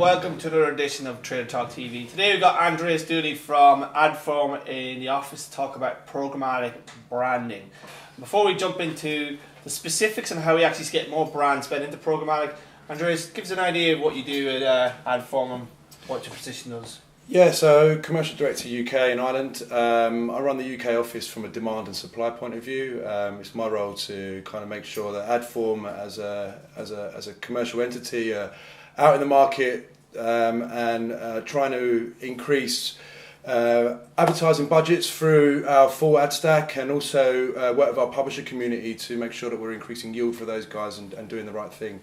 welcome to another edition of Trader Talk TV. Today we've got Andreas Dooley from Adform in the office to talk about programmatic branding. Before we jump into the specifics and how we actually get more brand spend into programmatic, Andreas, give us an idea of what you do at Adform and what your position is. Yeah, so Commercial Director UK and Ireland. I run the UK office from a demand and supply point of view. It's my role to kind of make sure that Adform as a commercial entity out in the market and trying to increase advertising budgets through our full ad stack, and also work with our publisher community to make sure that we're increasing yield for those guys and doing the right thing.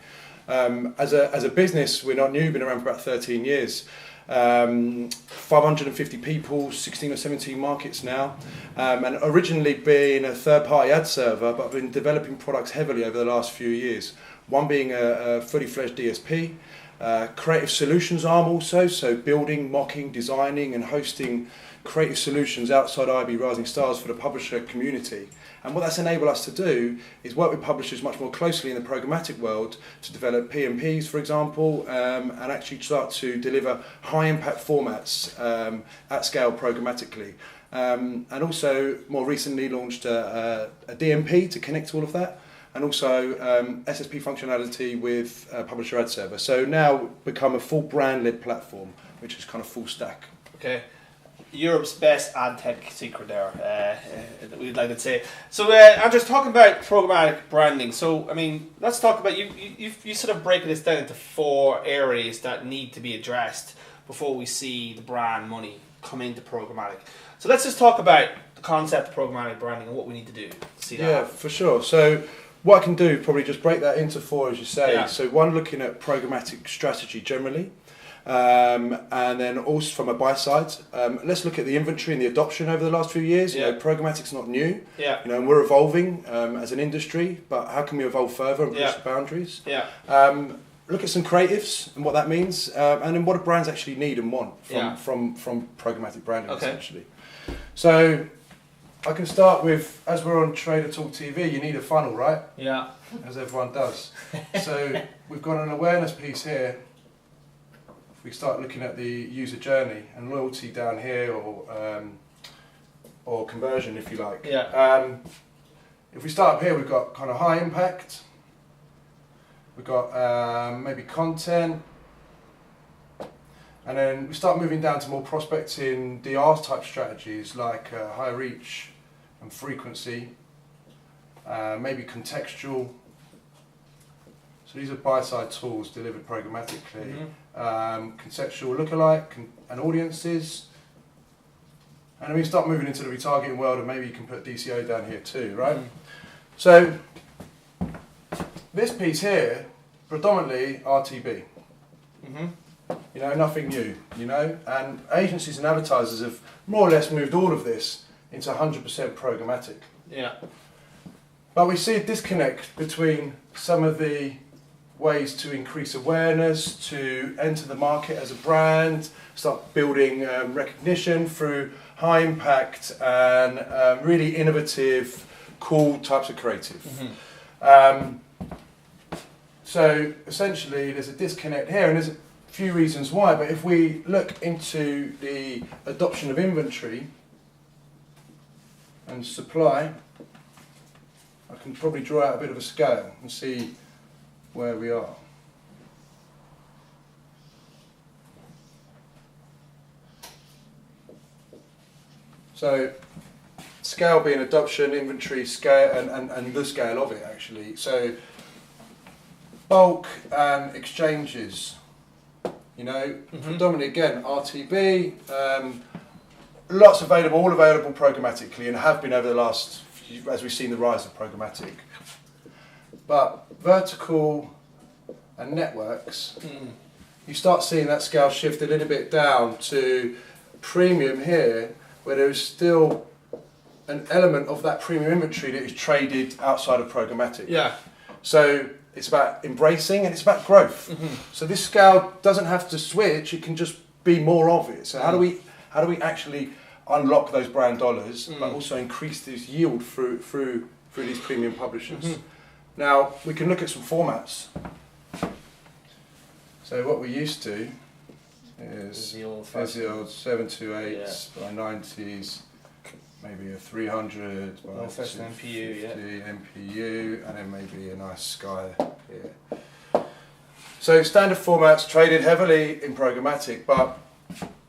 As a business, we're not new, been around for about 13 years. 550 people, 16 or 17 markets now, and originally being a third-party ad server, but I've been developing products heavily over the last few years. One being a fully fledged DSP, creative solutions arm also, so building, mocking, designing and hosting creative solutions outside IB Rising Stars for the publisher community. And what that's enabled us to do is work with publishers much more closely in the programmatic world to develop PMPs, for example, and actually start to deliver high impact formats at scale programmatically. And also more recently launched a DMP to connect to all of that, and also SSP functionality with Publisher Ad Server. So now become a full brand-led platform, which is kind of full stack. Okay. Europe's best ad tech secret there, we'd like to say. So, Andreas, talking about programmatic branding. So, I mean, let's talk about you sort of breaking this down into 4 areas that need to be addressed before we see the brand money come into programmatic. So, let's just talk about the concept of programmatic branding and what we need to do to see that. Yeah, for sure. So, what I can do, probably just break that into 4, as you say. Yeah. So, one, looking at programmatic strategy generally. And then also from a buy side, let's look at the inventory and the adoption over the last few years. Yeah. You know, programmatic's not new. Yeah. You know, and we're evolving as an industry, but how can we evolve further and push the boundaries? Yeah. Look at some creatives and what that means, and then what do brands actually need and want from programmatic branding, essentially. So I can start with, as we're on Trader Talk TV, you need a funnel, right? Yeah. As everyone does. So we've got an awareness piece here. We start looking at the user journey and loyalty down here, or conversion, if you like. Yeah. If we start up here, we've got kind of high impact. We've got maybe content, and then we start moving down to more prospecting DR type strategies like high reach and frequency, maybe contextual. So these are buy-side tools delivered programmatically. Conceptual lookalike and audiences. And then we start moving into the retargeting world, and maybe you can put DCO down here too, right? So this piece here, predominantly RTB. You know, nothing new, you know? And agencies and advertisers have more or less moved all of this into 100% programmatic. Yeah. But we see a disconnect between some of the ways to increase awareness, to enter the market as a brand, start building recognition through high impact and really innovative, cool types of creative. So essentially there's a disconnect here, and there's a few reasons why, but if we look into the adoption of inventory and supply, I can probably draw out a bit of a scale and see where we are. So scale being adoption, inventory, scale, and the scale of it actually. So bulk and exchanges, you know, predominantly again RTB, lots available, all available programmatically, and have been over the last few, as we've seen the rise of programmatic. But vertical and networks, you start seeing that scale shift a little bit down to premium here, where there is still an element of that premium inventory that is traded outside of programmatic. Yeah. So it's about embracing and it's about growth. So this scale doesn't have to switch; it can just be more of it. So how do we actually unlock those brand dollars, but also increase this yield through these premium publishers? Now, we can look at some formats. So what we used to Is the old there's the old 728 Yeah. by 90s, maybe a 300 by Old-fashioned MPU, 250 MPU, and then maybe a nice Sky here. So standard formats traded heavily in programmatic, but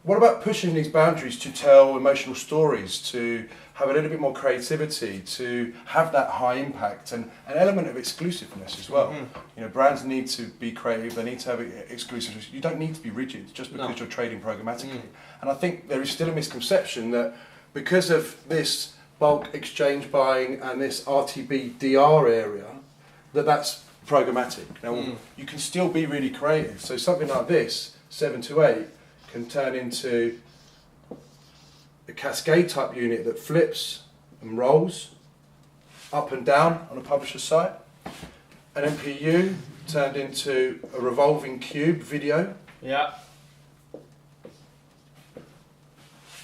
what about pushing these boundaries to tell emotional stories, to have a little bit more creativity, to have that high impact and an element of exclusiveness as well? Mm-hmm. You know, brands need to be creative, they need to have exclusiveness. You don't need to be rigid just because you're trading programmatically. And I think there is still a misconception that because of this bulk exchange buying and this RTB DR area, that's programmatic. Now, you can still be really creative. So something like this, 7 to 8, can turn into a cascade type unit that flips and rolls up and down on a publisher's site. An MPU turned into a revolving cube video. Yeah.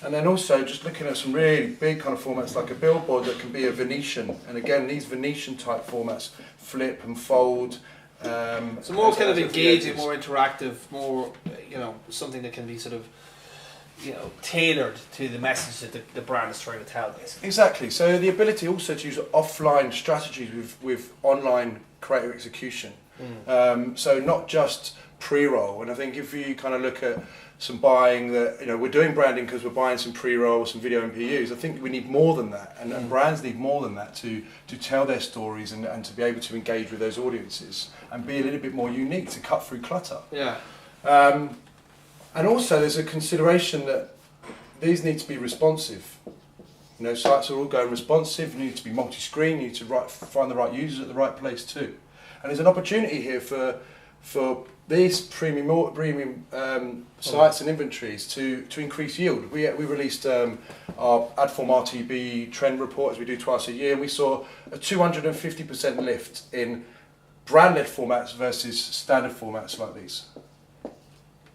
And then also just looking at some really big kind of formats like a billboard that can be a Venetian. And again, these Venetian type formats flip and fold. So more kind of engaging, more interactive, more, something that can be sort of, tailored to the message that the brand is trying to tell, basically. Exactly. So the ability also to use offline strategies with online creative execution. So not just pre-roll. And I think if you kind of look at some buying that, we're doing branding because we're buying some pre-roll, some video MPUs, I think we need more than that. And brands need more than that to tell their stories and to be able to engage with those audiences and be a little bit more unique to cut through clutter. Yeah. And also there's a consideration that these need to be responsive. Sites are all going responsive, you need to be multi-screen, you need to find the right users at the right place too. And there's an opportunity here for these premium sites and inventories to increase yield. We released our Adform RTB trend report, as we do twice a year, and we saw a 250% lift in brand-led formats versus standard formats like these.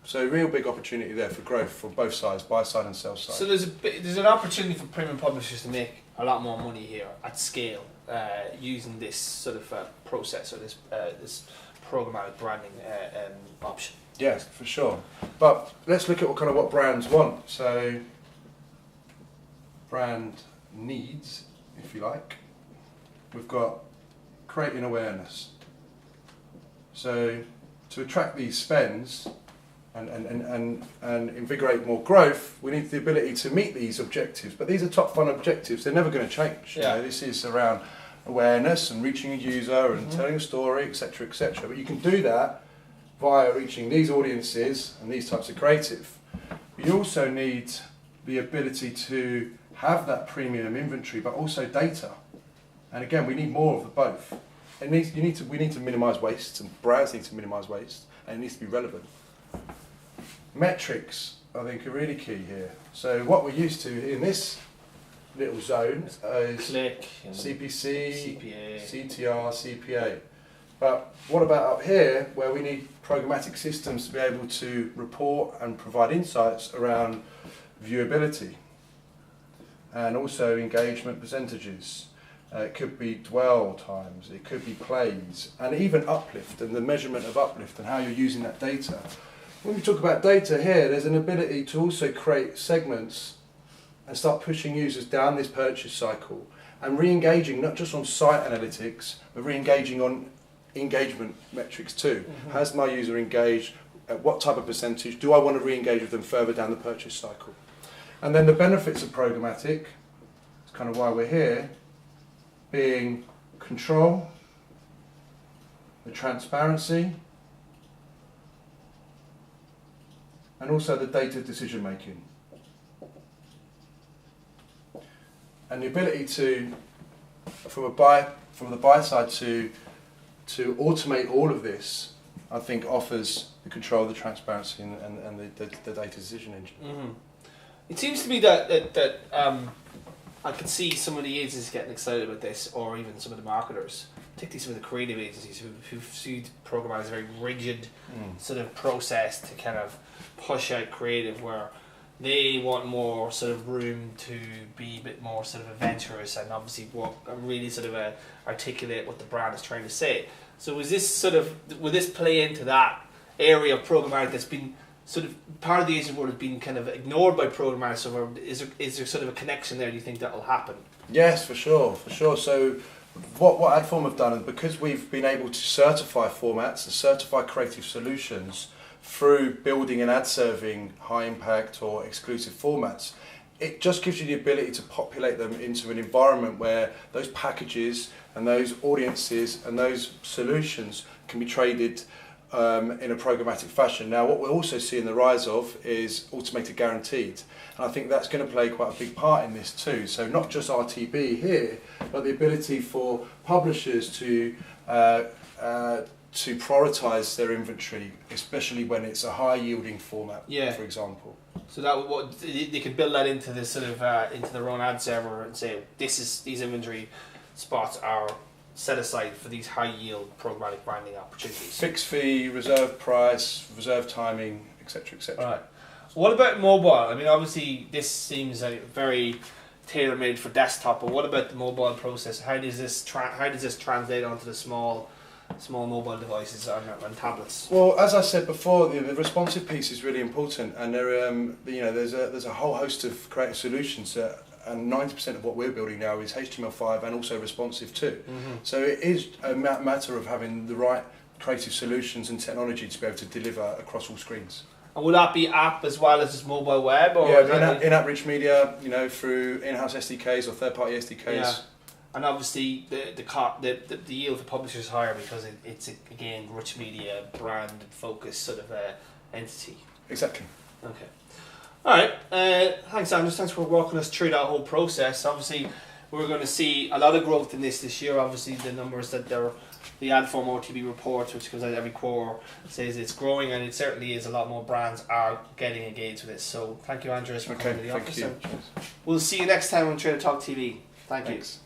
So real big opportunity there for growth for both sides, buy side and sell side. So there's an opportunity for premium publishers to make a lot more money here at scale using this sort of process or this programmatic branding option. Yes, for sure. But let's look at what brands want. So brand needs, if you like. We've got creating awareness. So to attract these spends and invigorate more growth, we need the ability to meet these objectives. But these are top fun objectives, they're never going to change. Yeah. This is around awareness and reaching a user and telling a story, etc., etc. But you can do that via reaching these audiences and these types of creative. But you also need the ability to have that premium inventory, but also data. And again, we need more of the both. We need to minimise waste, and brands need to minimise waste, and it needs to be relevant. Metrics, I think, are really key here. So what we're used to in this little zone is Click, CPC, CPA. CTR, CPA. But what about up here, where we need programmatic systems to be able to report and provide insights around viewability and also engagement percentages? It could be dwell times, it could be plays, and even uplift and the measurement of uplift and how you're using that data. When we talk about data here, there's an ability to also create segments and start pushing users down this purchase cycle and re-engaging not just on site analytics, but re-engaging on engagement metrics too. Has my user engaged? At what type of percentage? Do I want to re-engage with them further down the purchase cycle? And then the benefits of programmatic, it's kind of why we're here, being control, the transparency, and also the data decision making. And the ability to, from the buy side to automate all of this, I think offers the control, the transparency, and the data decision engine. It seems to me that I could see some of the agencies getting excited about this, or even some of the marketers, particularly some of the creative agencies who see programmatic as a very rigid sort of process to kind of push out creative, where they want more sort of room to be a bit more sort of adventurous and obviously work and really sort of articulate what the brand is trying to say. So will this play into that area of programmatic that's been sort of part of the agency world has been kind of ignored by programmatic. So is there sort of a connection there? Do you think that will happen? Yes, for sure. So what Adform have done, and because we've been able to certify formats and certify creative solutions through building and ad serving high impact or exclusive formats, it just gives you the ability to populate them into an environment where those packages and those audiences and those solutions can be traded in a programmatic fashion. Now, what we're also seeing the rise of is automated guaranteed, and I think that's going to play quite a big part in this too. So not just RTB here, but the ability for publishers to prioritise their inventory, especially when it's a high yielding format, for example. So that they could build that into this sort of into their own ad server and say these inventory spots are set aside for these high yield programmatic branding opportunities. Fixed fee, reserve price, reserve timing, etc., etc. Right. What about mobile? I mean, obviously this seems very tailor made for desktop, but what about the mobile process? How does this translate onto the small mobile devices and tablets? Well, as I said before, the responsive piece is really important, and there's a whole host of creative solutions and 90% of what we're building now is HTML5 and also responsive too. Mm-hmm. So it is a matter of having the right creative solutions and technology to be able to deliver across all screens. And will that be app as well as just mobile web? Or in-app rich media, through in-house SDKs or third-party SDKs. Yeah. And obviously the yield for publishers is higher because it's again rich media brand focused sort of entity. Exactly. Okay. All right. Thanks, Andreas. Thanks for walking us through that whole process. Obviously, we're going to see a lot of growth in this year. Obviously, the numbers that the Adform OTB report, which comes out every quarter, says it's growing, and it certainly is. A lot more brands are getting engaged with this. So, thank you, Andreas, for coming to the office. We'll see you next time on Trader Talk TV. Thanks.